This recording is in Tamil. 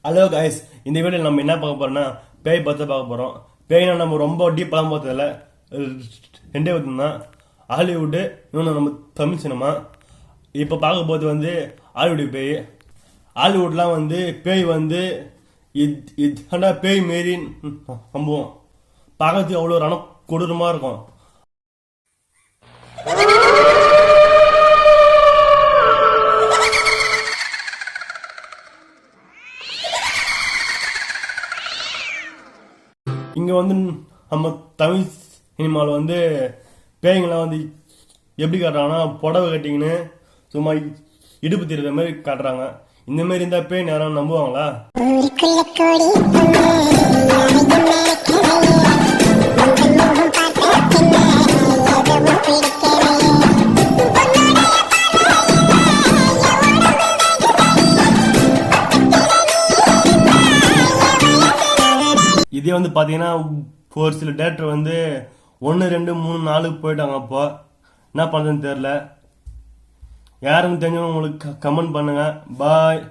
ஹலோ கைஸ், இந்த வீடியோவில் நம்ம என்ன பார்க்க போறோம்னா பேய் பற்றி பார்க்க போகிறோம். பேய்னா நம்ம ரொம்ப டீப்பெல்லாம் பார்த்ததில்ல, ரெண்டே விதம் தான், ஹாலிவுட்டு, இன்னொன்று நம்ம தமிழ் சினிமா. இப்போ பார்க்க போது வந்து ஹாலிவுட் பேய். ஹாலிவுட்லாம் வந்து பேய் வந்து இது பேய் மாரி நம்புவோம். பார்க்கறதுக்கு அவ்வளோ ரண கொடூரமாக இருக்கும். இங்கே வந்து நம்ம தமிழ் சினிமாவில் வந்து பேய்ங்களாம் வந்து எப்படி காட்டுறாங்கன்னா, புடவை கட்டிங்கன்னு சும்மா இடுப்பு தெரியுற மாதிரி காட்டுறாங்க. இந்த மாதிரி இருந்தால் பேய் யாரும் நம்புவாங்களா? இதே வந்து பார்த்தீங்கன்னா ஒரு சில டேரக்டர் வந்து 1, 2, 3, 4 போயிட்டாங்க. அப்போ என்ன பண்ணுறதுன்னு தெரில. யாருன்னு தெரிஞ்சவங்க உங்களுக்கு கமெண்ட் பண்ணுங்க. பாய்.